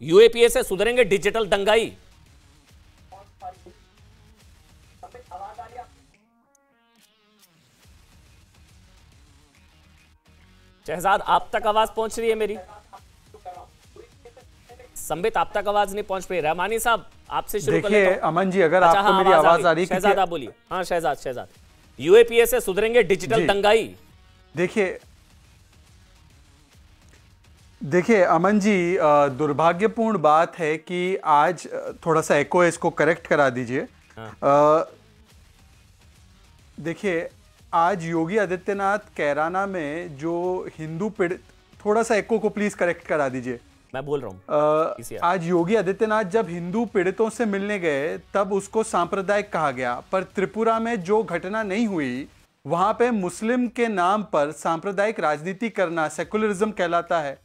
UAPA से सुधरेंगे digital दंगाई। Shahzad, आप तक आवाज पहुंच रही है मेरी? संबित, आप तक आवाज नहीं पहुंच रही। रहमानी साहब, आपसे शुरू कर लेता हूं। अमन जी, अगर आपको मेरी आवाज आ रही है? शहजाद आप बोलिए। हाँ शहजाद, यूएपीए से सुधरेंगे डिजिटल दंगाई। देखिए अमन जी, दुर्भाग्यपूर्ण बात है कि आज थोड़ा सा एको है, इसको करेक्ट करा दीजिए। देखिए आज योगी आदित्यनाथ कैराना में जो हिंदू पीड़ित, थोड़ा सा एको को प्लीज करेक्ट करा दीजिए, मैं बोल रहा हूं। आज योगी आदित्यनाथ जब हिंदू पीड़ितों से मिलने गए तब उसको सांप्रदायिक कहा गया, पर त्रिपुरा में जो घटना नहीं हुई वहां पे मुस्लिम के नाम पर सांप्रदायिक राजनीति करना सेकुलरिज्म कहलाता है।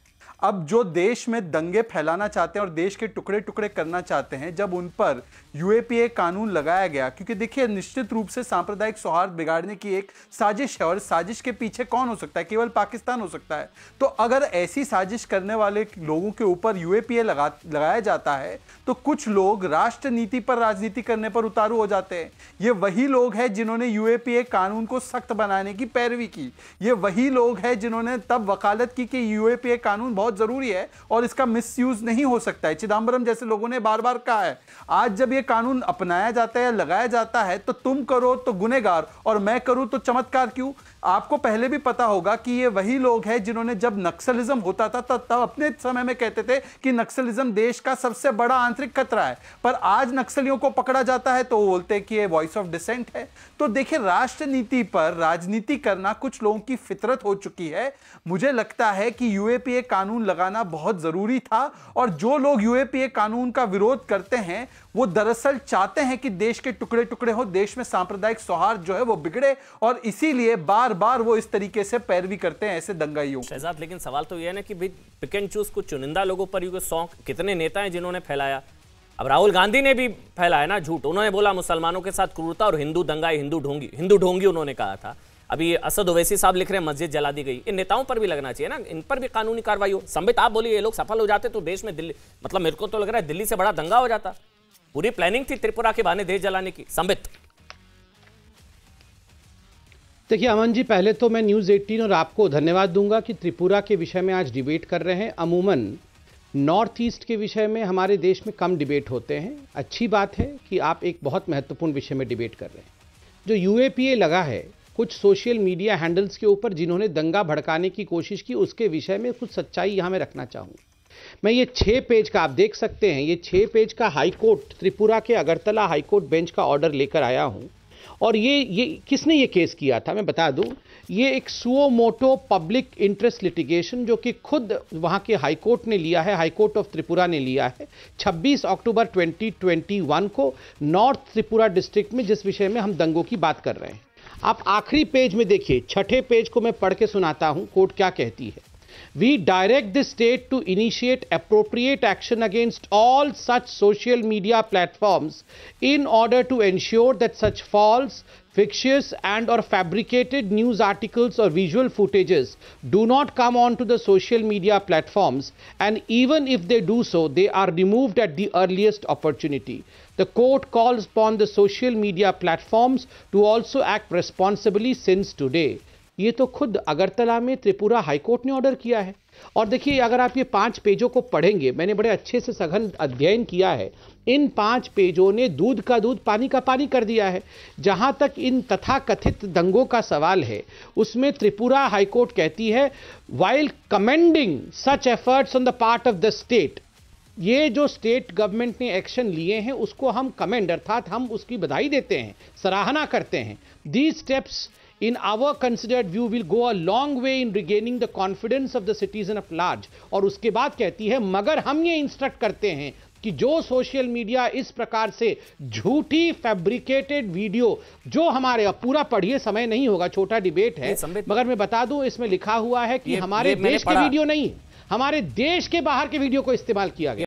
अब जो देश में दंगे फैलाना चाहते हैं और देश के टुकड़े टुकड़े करना चाहते हैं, जब उन पर यूएपीए कानून लगाया गया, क्योंकि देखिए निश्चित रूप से सांप्रदायिक सौहार्द बिगाड़ने की एक साजिश है, और साजिश के पीछे कौन हो सकता है? केवल पाकिस्तान हो सकता है। तो अगर ऐसी साजिश करने वाले लोगों के ऊपर यूएपीए लगाया जाता है तो कुछ लोग राष्ट्र नीति पर राजनीति करने पर उतारू हो जाते हैं। ये वही लोग हैं जिन्होंने यूएपीए कानून को सख्त बनाने की पैरवी की। ये वही लोग हैं जिन्होंने तब वकालत की कि यूएपीए कानून बहुत जरूरी है और इसका मिसयूज नहीं हो सकता है। चिदंबरम जैसे लोगों ने बार बार कहा है। आज जब यह कानून अपनाया जाता है या लगाया जाता है तो तुम करो तो गुनहगार और मैं करूं तो चमत्कार क्यों? आपको पहले भी पता होगा कि ये वही लोग हैं जिन्होंने जब नक्सलिज्म होता था तब अपने समय में कहते थे कि नक्सलिज्म देश का सबसे बड़ा आंतरिक खतरा है, पर आज नक्सलियों को पकड़ा जाता है तो वो बोलते हैं कि ये वॉइस ऑफ डिसेंट है। तो देखिए राष्ट्र नीति पर राजनीति करना कुछ लोगों की फितरत हो चुकी है। मुझे लगता है कि यूएपीए कानून लगाना बहुत जरूरी था, और जो लोग यूएपीए कानून का विरोध करते हैं वो दरअसल चाहते हैं कि देश के टुकड़े टुकड़े हो, देश में सांप्रदायिक सौहार्द जो है वो बिगड़े, और इसीलिए बार बार वो इस तरीके से पैरवी करते हैं ऐसे दंगाइयों। शहजाद, लेकिन सवाल तो यह है ना कि भाई पिक एंड चूज कुछ चुनिंदा लोगों पर ये सौंक, कितने नेता हैं जिन्होंने फैलाया। अब राहुल गांधी ने भी फैलाया ना झूठ। उन्होंने बोला मुसलमानों के साथ क्रूरता और हिंदू दंगाई, हिंदू ढोंगी उन्होंने कहा था। अभी असद ओवैसी साहब लिख रहे हैं मस्जिद जला दी गई। इन नेताओं पर भी लगना चाहिए ना, इन पर भी कानूनी कार्रवाई हो। संबित, आप बोलिए, ये लोग सफल हो जाते तो देश में दिल्ली, मतलब मेरे को तो लग रहा है दिल्ली से बड़ा दंगा हो जाता। पूरी प्लानिंग थी त्रिपुरा के बहाने देश जलाने की। संबित, देखिए अमन जी, पहले तो मैं न्यूज़ 18 और आपको धन्यवाद दूंगा कि त्रिपुरा के विषय में आज डिबेट कर रहे हैं। अमूमन नॉर्थ ईस्ट के विषय में हमारे देश में कम डिबेट होते हैं। अच्छी बात है कि आप एक बहुत महत्वपूर्ण विषय में डिबेट कर रहे हैं। जो यूएपीए लगा है कुछ सोशल मीडिया हैंडल्स के ऊपर जिन्होंने दंगा भड़काने की कोशिश की, उसके विषय में कुछ सच्चाई यहाँ मैं रखना चाहूँगा। मैं ये 6 पेज का, आप देख सकते हैं, ये 6 पेज का हाईकोर्ट, त्रिपुरा के अगरतला हाईकोर्ट बेंच का ऑर्डर लेकर आया हूँ। और ये किसने ये केस किया था मैं बता दूं, ये एक suo motu public interest litigation जो कि खुद वहाँ के हाईकोर्ट ने लिया है, हाईकोर्ट ऑफ त्रिपुरा ने लिया है 26 अक्टूबर 2021 को नॉर्थ त्रिपुरा डिस्ट्रिक्ट में, जिस विषय में हम दंगों की बात कर रहे हैं। आप आखिरी पेज में देखिए, 6ठे पेज को मैं पढ़ के सुनाता हूं, कोर्ट क्या कहती है। We direct the state to initiate appropriate action against all such social media platforms in order to ensure that such false, fictitious and or fabricated news articles or visual footages do not come onto the social media platforms, and even if they do so, they are removed at the earliest opportunity. The court calls upon the social media platforms to also act responsibly since today. ये तो खुद अगरतला में Tripura high court ने order किया है। और देखिए अगर आप ये 5 पेजों को पढ़ेंगे, मैंने बड़े अच्छे से सघन अध्ययन किया है, इन 5 पेजों ने दूध का दूध पानी का पानी कर दिया है। जहां तक इन तथाकथित दंगों का सवाल है, उसमें त्रिपुरा हाईकोर्ट कहती है, while commending such efforts on the part of the state, ये जो स्टेट गवर्नमेंट ने एक्शन लिए हैं उसको हम कमेंड, अर्थात हम उसकी बधाई देते हैं, सराहना करते हैं। These steps in our considered view will go a long way in regaining the confidence of the citizen at large। और उसके बाद कहती है, मगर हम ये इंस्ट्रक्ट करते हैं कि जो सोशल मीडिया इस प्रकार से झूठी फैब्रिकेटेड वीडियो, जो हमारे, अब पूरा पढ़िए, समय नहीं होगा, छोटा डिबेट है, मगर मैं बता दूं इसमें लिखा हुआ है कि हमारे देश के वीडियो नहीं, हमारे देश के बाहर के वीडियो को इस्तेमाल किया गया।